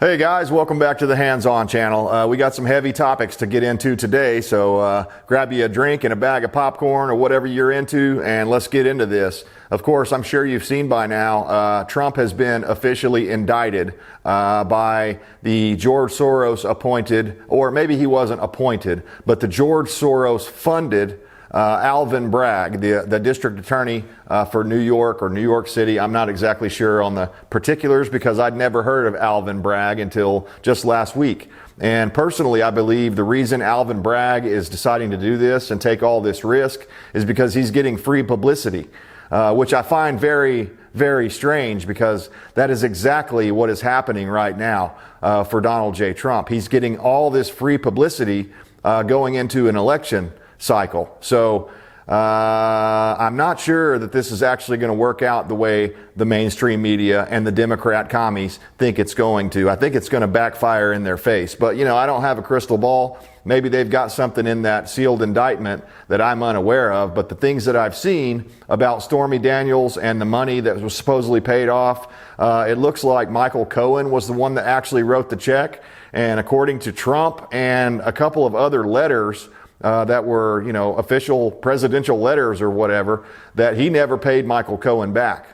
Hey guys, welcome back to the Hands-On channel. We got some heavy topics to get into today, so grab you a drink and a bag of popcorn or whatever you're into, and let's get into this. Of course, I'm sure you've seen by now, Trump has been officially indicted by the George Soros appointed, or maybe he wasn't appointed, but the George Soros funded Alvin Bragg, the district attorney for New York or New York City. I'm not exactly sure on the particulars because I'd never heard of Alvin Bragg until just last week. And personally, I believe the reason Alvin Bragg is deciding to do this and take all this risk is because he's getting free publicity, which I find very, very strange because that is exactly what is happening right now for Donald J. Trump. He's getting all this free publicity going into an election cycle. So I'm not sure that this is actually going to work out the way the mainstream media and the Democrat commies think it's going to. I think it's going to backfire in their face. But, you know, I don't have a crystal ball. Maybe they've got something in that sealed indictment that I'm unaware of. But the things that I've seen about Stormy Daniels and the money that was supposedly paid off, it looks like Michael Cohen was the one that actually wrote the check. And according to Trump and a couple of other letters that were, you know, official presidential letters or whatever, that he never paid Michael Cohen back.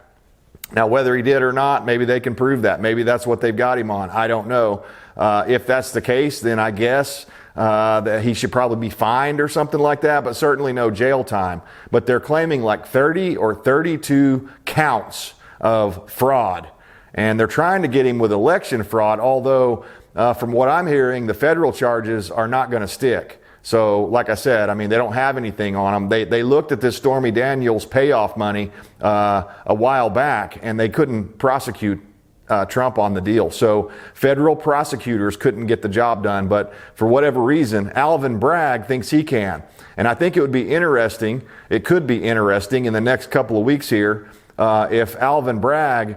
Now, whether he did or not, maybe they can prove that. Maybe that's what they've got him on. I don't know. If that's the case, then I guess that he should probably be fined or something like that, but certainly no jail time. But they're claiming like 30 or 32 counts of fraud. And they're trying to get him with election fraud, although from what I'm hearing, the federal charges are not going to stick. So, like I said, I mean, they don't have anything on them. They looked at this Stormy Daniels payoff money a while back, and they couldn't prosecute Trump on the deal. So federal prosecutors couldn't get the job done. But for whatever reason, Alvin Bragg thinks he can. And I think it would be interesting, it could be interesting in the next couple of weeks here, if Alvin Bragg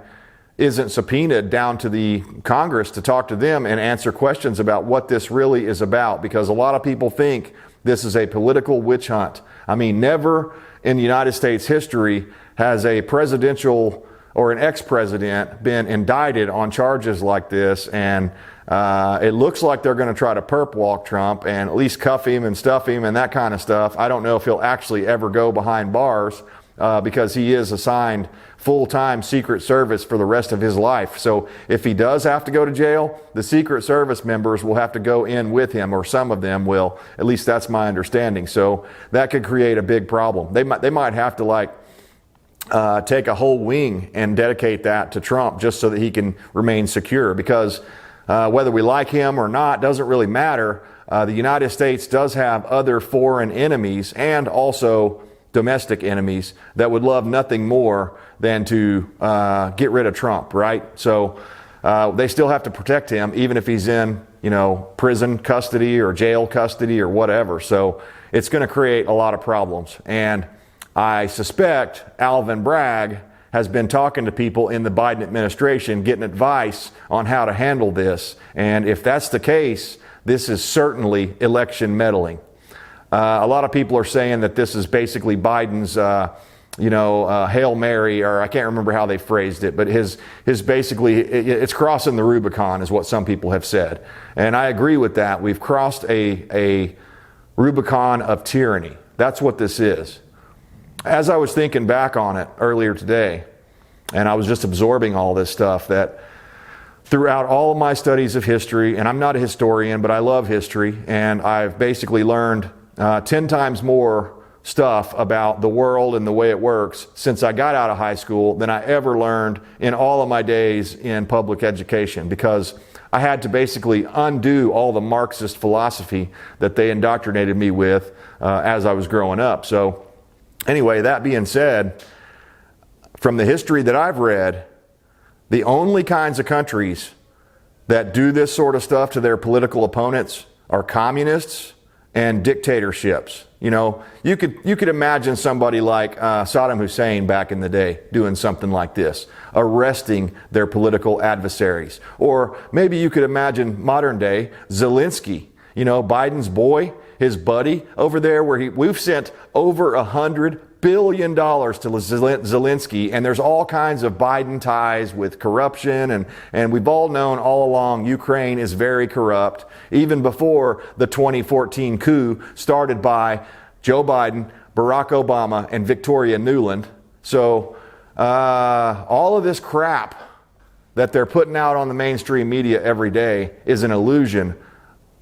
isn't subpoenaed down to the Congress to talk to them and answer questions about what this really is about, because a lot of people think this is a political witch hunt. I mean, never in United States history has a presidential or an ex-president been indicted on charges like this, and it looks like they're going to try to perp walk Trump and at least cuff him and stuff him and that kind of stuff. I don't know if he'll actually ever go behind bars because he is assigned full-time Secret Service for the rest of his life. So if he does have to go to jail, the Secret Service members will have to go in with him, or some of them will. At least that's my understanding. So that could create a big problem. They might have to take a whole wing and dedicate that to Trump just so that he can remain secure, because whether we like him or not doesn't really matter. The United States does have other foreign enemies and also domestic enemies that would love nothing more than to get rid of Trump, right? So they still have to protect him, even if he's in, you know, prison custody or jail custody or whatever. So it's going to create a lot of problems. And I suspect Alvin Bragg has been talking to people in the Biden administration, getting advice on how to handle this. And if that's the case, this is certainly election meddling. A lot of people are saying that this is basically Biden's, Hail Mary, or I can't remember how they phrased it, but his basically, it's crossing the Rubicon is what some people have said. And I agree with that. We've crossed a Rubicon of tyranny. That's what this is. As I was thinking back on it earlier today, and I was just absorbing all this stuff, that throughout all of my studies of history, and I'm not a historian, but I love history, and I've basically learned 10 times more stuff about the world and the way it works since I got out of high school than I ever learned in all of my days in public education, because I had to basically undo all the Marxist philosophy that they indoctrinated me with as I was growing up. So anyway, that being said, from the history that I've read, the only kinds of countries that do this sort of stuff to their political opponents are communists and dictatorships. You know, you could imagine somebody like Saddam Hussein back in the day doing something like this, arresting their political adversaries. Or maybe you could imagine modern day Zelensky, you know, Biden's boy, his buddy over there, where we've sent over 100 billion to Zelensky, and there's all kinds of Biden ties with corruption, and we've all known all along Ukraine is very corrupt, even before the 2014 coup started by Joe Biden, Barack Obama, and Victoria Nuland. So all of this crap that they're putting out on the mainstream media every day is an illusion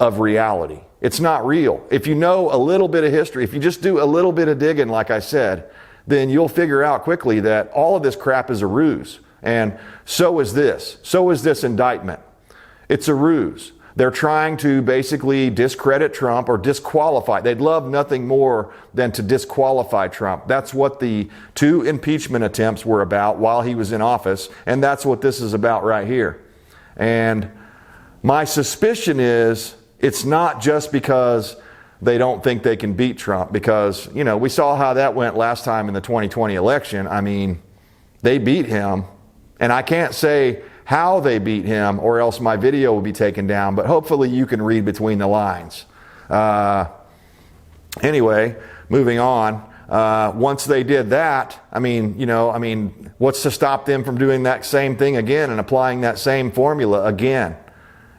of reality. It's not real. If you know a little bit of history, if you just do a little bit of digging, like I said, then you'll figure out quickly that all of this crap is a ruse. And so is this. So is this indictment. It's a ruse. They're trying to basically discredit Trump or disqualify. They'd love nothing more than to disqualify Trump. That's what the 2 impeachment attempts were about while he was in office, and that's what this is about right here. And my suspicion is it's not just because they don't think they can beat Trump, because, you know, we saw how that went last time in the 2020 election. I mean, they beat him, and I can't say how they beat him or else my video will be taken down, but hopefully you can read between the lines. Anyway, moving on. Once they did that, what's to stop them from doing that same thing again and applying that same formula again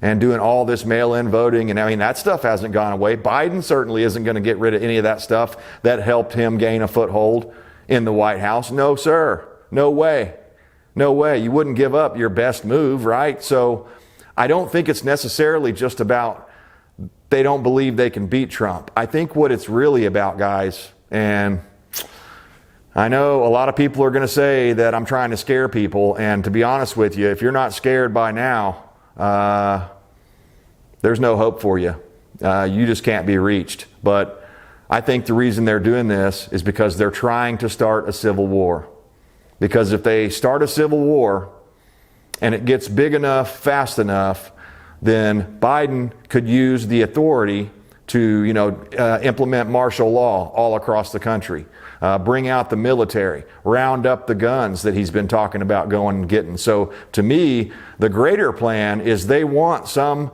and doing all this mail-in voting? And I mean, that stuff hasn't gone away. Biden certainly isn't going to get rid of any of that stuff that helped him gain a foothold in the White House. No, sir. No way. No way. You wouldn't give up your best move, right? So I don't think it's necessarily just about they don't believe they can beat Trump. I think what it's really about, guys, and I know a lot of people are going to say that I'm trying to scare people, and to be honest with you, if you're not scared by now, there's no hope for you. You just can't be reached. But I think the reason they're doing this is because they're trying to start a civil war. Because if they start a civil war and it gets big enough, fast enough, then Biden could use the authority to, implement martial law all across the country, bring out the military, round up the guns that he's been talking about going and getting. So to me, the greater plan is they want some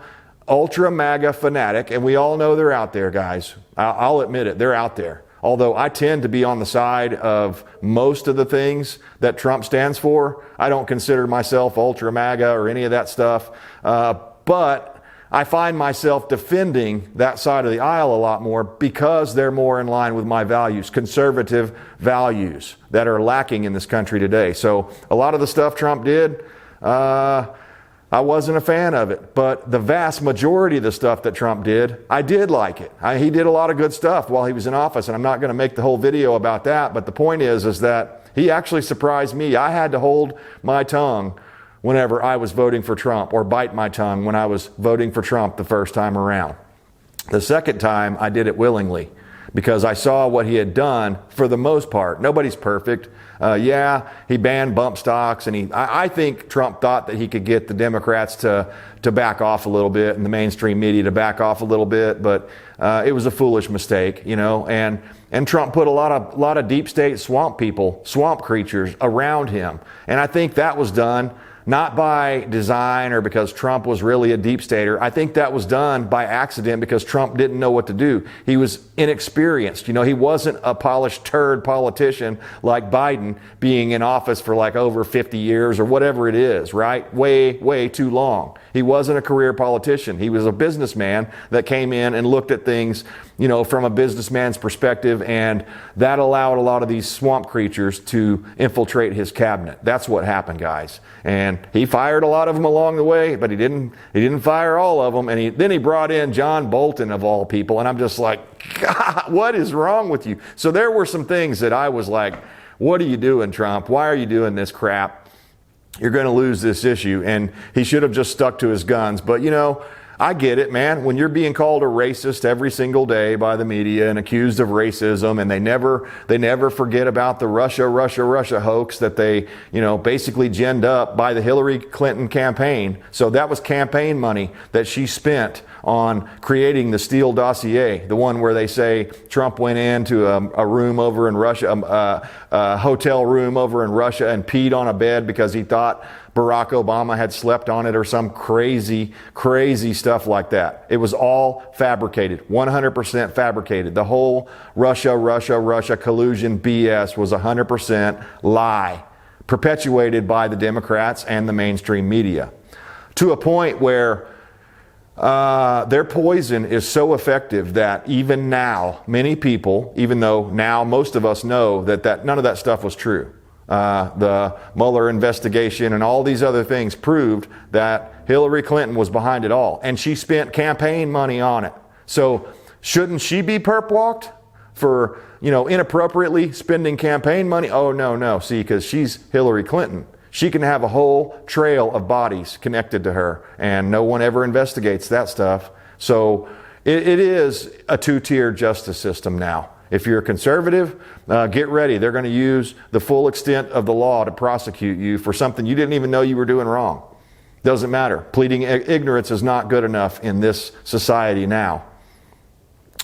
ultra MAGA fanatic, and we all know they're out there, guys. I'll admit it, they're out there. Although I tend to be on the side of most of the things that Trump stands for. I don't consider myself ultra MAGA or any of that stuff. But I find myself defending that side of the aisle a lot more because they're more in line with my values, conservative values that are lacking in this country today. So a lot of the stuff Trump did, I wasn't a fan of it, but the vast majority of the stuff that Trump did, I did like it. He did a lot of good stuff while he was in office, and I'm not going to make the whole video about that, but the point is that he actually surprised me. I had to hold my tongue whenever I was voting for Trump, or bite my tongue when I was voting for Trump the first time around. The second time, I did it willingly because I saw what he had done for the most part. Nobody's perfect. He banned bump stocks, and I think Trump thought that he could get the Democrats to back off a little bit and the mainstream media to back off a little bit, but it was a foolish mistake, and Trump put a lot of deep state swamp people, swamp creatures around him. And I think that was done not by design or because Trump was really a deep stater. I think that was done by accident because Trump didn't know what to do. He was inexperienced. He wasn't a polished turd politician like Biden, being in office for like over 50 years or whatever it is, right? Way, way too long. He wasn't a career politician. He was a businessman that came in and looked at things, from a businessman's perspective, and that allowed a lot of these swamp creatures to infiltrate his cabinet. That's what happened, guys. And he fired a lot of them along the way, but he didn't fire all of them. And then he brought in John Bolton, of all people. And I'm just like, God, what is wrong with you? So there were some things that I was like, what are you doing, Trump? Why are you doing this crap? You're going to lose this issue. And he should have just stuck to his guns. But, I get it, man. When you're being called a racist every single day by the media and accused of racism, and they never forget about the Russia hoax that they, basically ginned up by the Hillary Clinton campaign. So that was campaign money that she spent on creating the Steele dossier, the one where they say Trump went into a room over in Russia, a hotel room over in Russia, and peed on a bed because he thought Barack Obama had slept on it or some crazy, crazy stuff like that. It was all fabricated, 100% fabricated. The whole Russia collusion BS was 100% lie, perpetuated by the Democrats and the mainstream media, to a point where their poison is so effective that even now, many people, even though now most of us know that none of that stuff was true. The Mueller investigation and all these other things proved that Hillary Clinton was behind it all, and she spent campaign money on it. So shouldn't she be perp walked for, inappropriately spending campaign money? Oh, no. See, because she's Hillary Clinton. She can have a whole trail of bodies connected to her, and no one ever investigates that stuff. So it is a two-tier justice system now. If you're a conservative, get ready. They're going to use the full extent of the law to prosecute you for something you didn't even know you were doing wrong. Doesn't matter. Pleading ignorance is not good enough in this society now.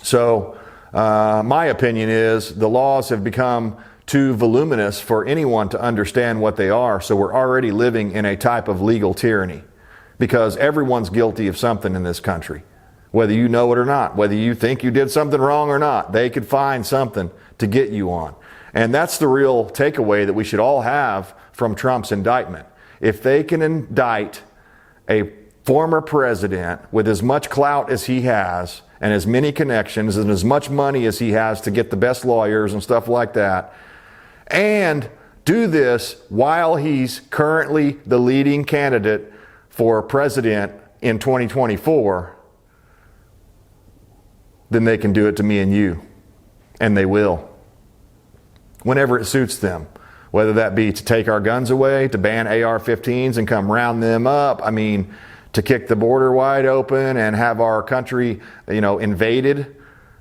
So my opinion is the laws have become too voluminous for anyone to understand what they are. So we're already living in a type of legal tyranny, because everyone's guilty of something in this country. Whether you know it or not, whether you think you did something wrong or not, they could find something to get you on. And that's the real takeaway that we should all have from Trump's indictment. If they can indict a former president with as much clout as he has, and as many connections and as much money as he has to get the best lawyers and stuff like that, and do this while he's currently the leading candidate for president in 2024, then they can do it to me and you. And they will. Whenever it suits them. Whether that be to take our guns away, to ban AR-15s and come round them up. To kick the border wide open and have our country, invaded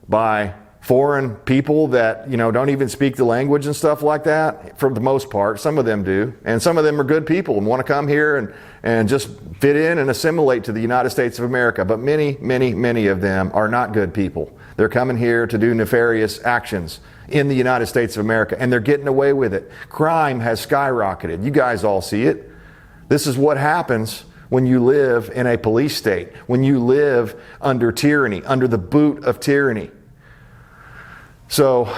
by foreign people that, don't even speak the language and stuff like that, for the most part. Some of them do. And some of them are good people and want to come here and just fit in and assimilate to the United States of America. But many of them are not good people. They're coming here to do nefarious actions in the United States of America, and they're getting away with it. Crime has skyrocketed. You guys all see it. This is what happens when you live in a police state, when you live under tyranny, under the boot of tyranny. So,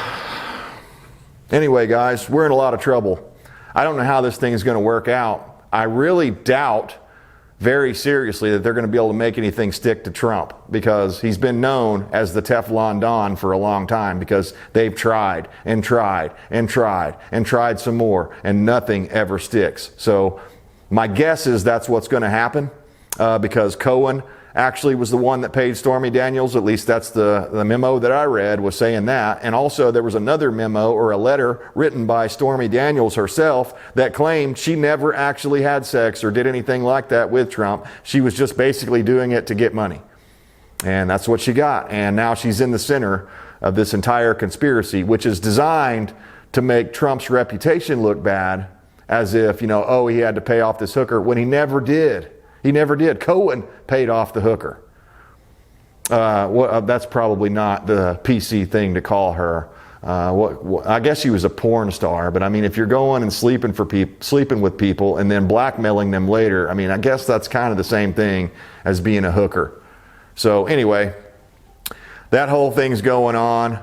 anyway, guys, we're in a lot of trouble. I don't know how this thing is going to work out. I really doubt very seriously that they're going to be able to make anything stick to Trump, because he's been known as the Teflon Don for a long time, because they've tried and tried and tried and tried some more, and nothing ever sticks. So my guess is that's what's going to happen, because Cohen actually was the one that paid Stormy Daniels. At least that's the memo that I read was saying that. And also there was another memo or a letter written by Stormy Daniels herself that claimed she never actually had sex or did anything like that with Trump. She was just basically doing it to get money. And that's what she got. And now she's in the center of this entire conspiracy, which is designed to make Trump's reputation look bad, as if, he had to pay off this hooker, when he never did. He never did. Cohen paid off the hooker. That's probably not the PC thing to call her. I guess she was a porn star, but if you're going and sleeping with people and then blackmailing them later, I guess that's kind of the same thing as being a hooker. So anyway, that whole thing's going on.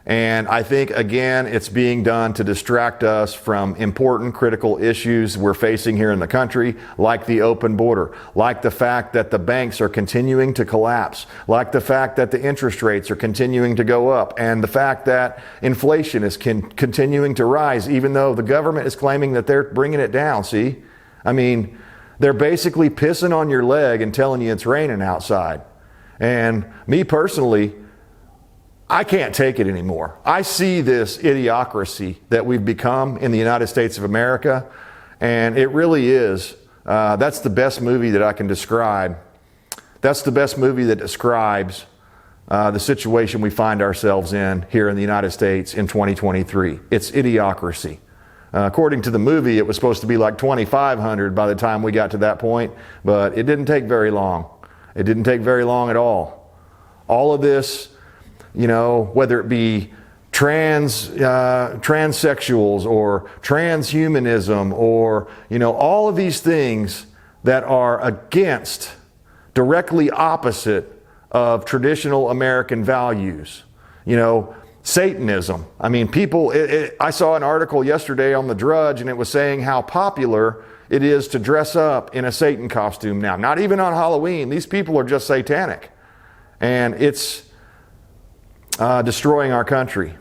And I think, again, it's being done to distract us from important, critical issues we're facing here in the country, like the open border, like the fact that the banks are continuing to collapse, like the fact that the interest rates are continuing to go up, and the fact that inflation is continuing to rise, even though the government is claiming that they're bringing it down. See? They're basically pissing on your leg and telling you it's raining outside. And me personally, I can't take it anymore. I see this idiocracy that we've become in the United States of America, and it really is. That's the best movie that I can describe. That's the best movie that describes the situation we find ourselves in here in the United States in 2023. It's idiocracy. According to the movie, it was supposed to be like 2,500 by the time we got to that point, but it didn't take very long. It didn't take very long at all. All of this, whether it be transsexuals or transhumanism, or all of these things that are against, directly opposite of traditional American values. Satanism. I mean, people, I saw an article yesterday on the Drudge, and it was saying how popular it is to dress up in a Satan costume now. Not even on Halloween. These people are just satanic. And it's destroying our country.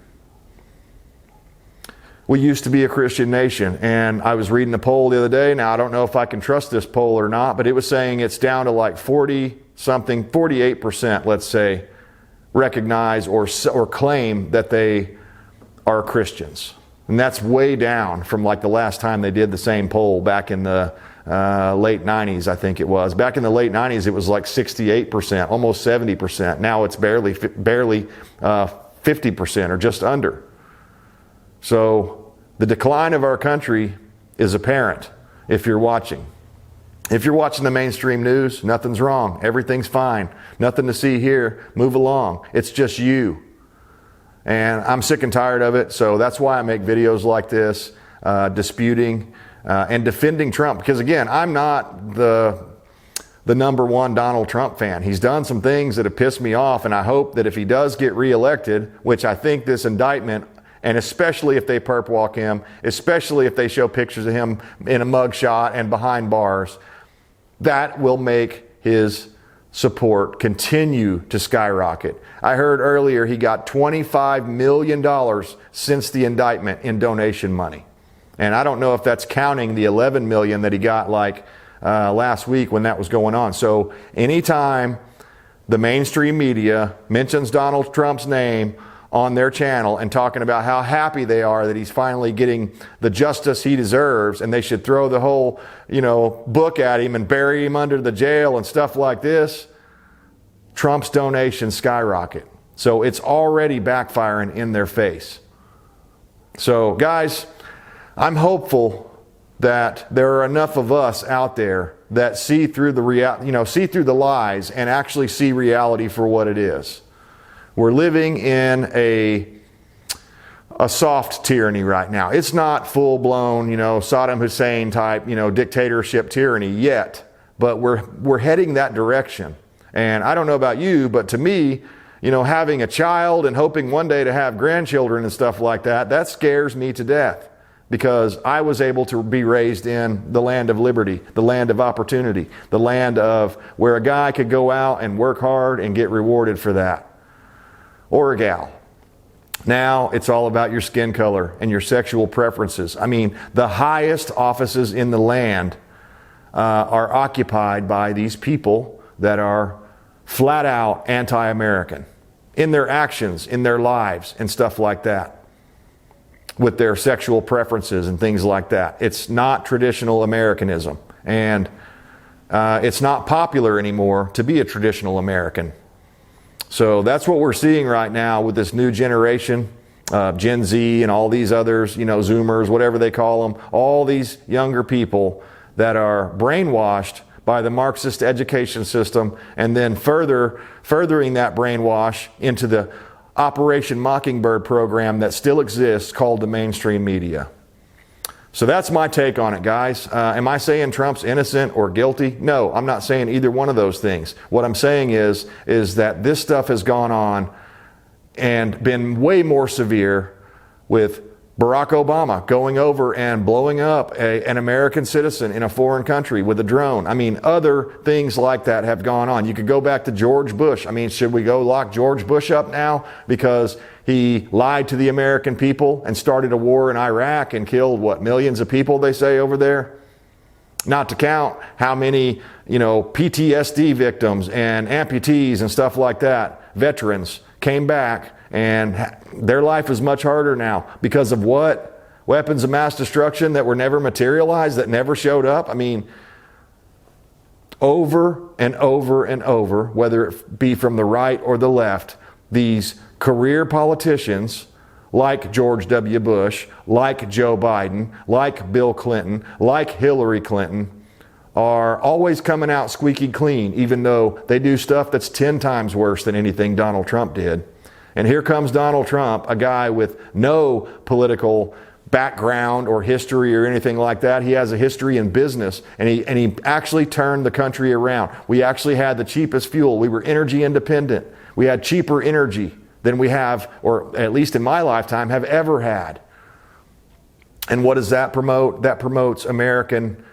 We used to be a Christian nation, and I was reading a poll the other day. Now, I don't know if I can trust this poll or not, but it was saying it's down to like 48%, let's say, recognize or claim that they are Christians. And that's way down from like the last time they did the same poll back in the late 90s, I think it was. Back in the late 90s, it was like 68%, almost 70%. Now it's barely 50% or just under. So the decline of our country is apparent if you're watching. If you're watching the mainstream news, nothing's wrong. Everything's fine. Nothing to see here. Move along. It's just you. And I'm sick and tired of it. So that's why I make videos like this, disputing and defending Trump. Because again, I'm not the number one Donald Trump fan. He's done some things that have pissed me off. And I hope that if he does get reelected, which I think this indictment, and especially if they perp walk him, especially if they show pictures of him in a mugshot and behind bars, that will make his support continue to skyrocket. I heard earlier he got $25 million since the indictment in donation money. And I don't know if that's counting the $11 million that he got last week when that was going on. So anytime the mainstream media mentions Donald Trump's name on their channel and talking about how happy they are that he's finally getting the justice he deserves, and they should throw the whole, book at him and bury him under the jail and stuff like this, Trump's donations skyrocket. So it's already backfiring in their face. So guys, I'm hopeful that there are enough of us out there that see through see through the lies and actually see reality for what it is. We're living in a soft tyranny right now. It's not full-blown, Saddam Hussein type, dictatorship tyranny yet, but we're heading that direction. And I don't know about you, but to me, having a child and hoping one day to have grandchildren and stuff like that, that scares me to death, because I was able to be raised in the land of liberty, the land of opportunity, the land of where a guy could go out and work hard and get rewarded for that. Or a gal. Now it's all about your skin color and your sexual preferences. I mean, the highest offices in the land are occupied by these people that are flat out anti-American in their actions, in their lives, and stuff like that, with their sexual preferences and things like that. It's not traditional Americanism, and it's not popular anymore to be a traditional American. So that's what we're seeing right now with this new generation, Gen Z and all these others, Zoomers, whatever they call them, all these younger people that are brainwashed by the Marxist education system, and then furthering that brainwash into the Operation Mockingbird program that still exists, called the mainstream media. So that's my take on it, guys. Am I saying Trump's innocent or guilty? No, I'm not saying either one of those things. What I'm saying is that this stuff has gone on and been way more severe, with Barack Obama going over and blowing up an American citizen in a foreign country with a drone. I mean, other things like that have gone on. You could go back to George Bush. I mean, should we go lock George Bush up now because he lied to the American people and started a war in Iraq and killed, millions of people, they say, over there? Not to count how many, PTSD victims and amputees and stuff like that, veterans, came back, and their life is much harder now because of what? Weapons of mass destruction that were never materialized, that never showed up. I mean, over and over and over, whether it be from the right or the left, these career politicians like George W. Bush, like Joe Biden, like Bill Clinton, like Hillary Clinton, are always coming out squeaky clean, even though they do stuff that's 10 times worse than anything Donald Trump did. And here comes Donald Trump, a guy with no political background or history or anything like that. He has a history in business, and he actually turned the country around. We actually had the cheapest fuel. We were energy independent. We had cheaper energy than we have, or at least in my lifetime, have ever had. And what does that promote? That promotes American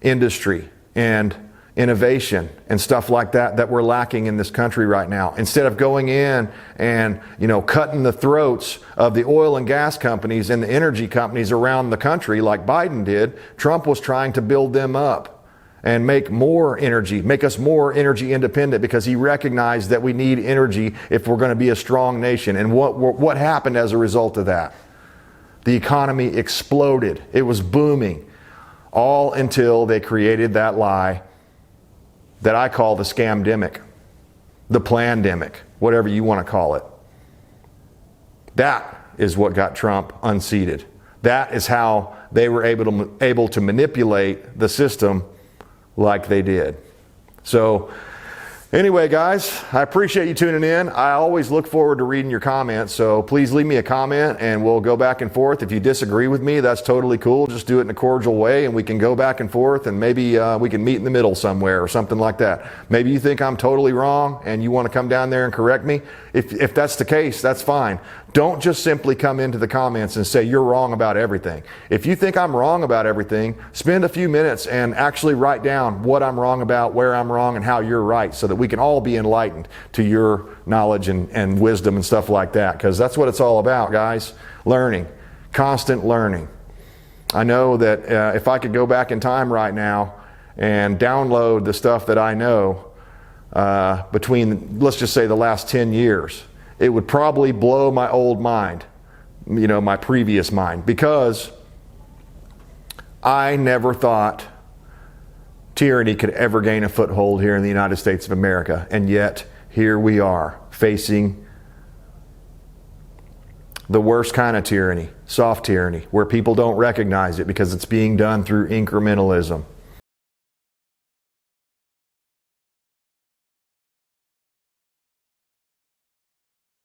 industry and innovation and stuff like that that we're lacking in this country right now. Instead of going in and, cutting the throats of the oil and gas companies and the energy companies around the country like Biden did, Trump was trying to build them up and make us more energy independent, because he recognized that we need energy if we're going to be a strong nation. And what happened as a result of that? The economy exploded. It was booming, all until they created that lie that I call the scamdemic, the plandemic, whatever you want to call it. That is what got Trump unseated. That is how they were able to manipulate the system like they did. So anyway, guys, I appreciate you tuning in. I always look forward to reading your comments, so please leave me a comment and we'll go back and forth. If you disagree with me, that's totally cool. Just do it in a cordial way and we can go back and forth, and maybe we can meet in the middle somewhere or something like that. Maybe you think I'm totally wrong and you want to come down there and correct me. If that's the case, that's fine. Don't just simply come into the comments and say you're wrong about everything. If you think I'm wrong about everything, spend a few minutes and actually write down what I'm wrong about, where I'm wrong, and how you're right, so that we can all be enlightened to your knowledge and wisdom and stuff like that. Because that's what it's all about, guys. Learning. Constant learning. I know that if I could go back in time right now and download the stuff that I know between, let's just say, the last 10 years, it would probably blow my old mind, my previous mind, because I never thought tyranny could ever gain a foothold here in the United States of America. And yet, here we are, facing the worst kind of tyranny, soft tyranny, where people don't recognize it because it's being done through incrementalism.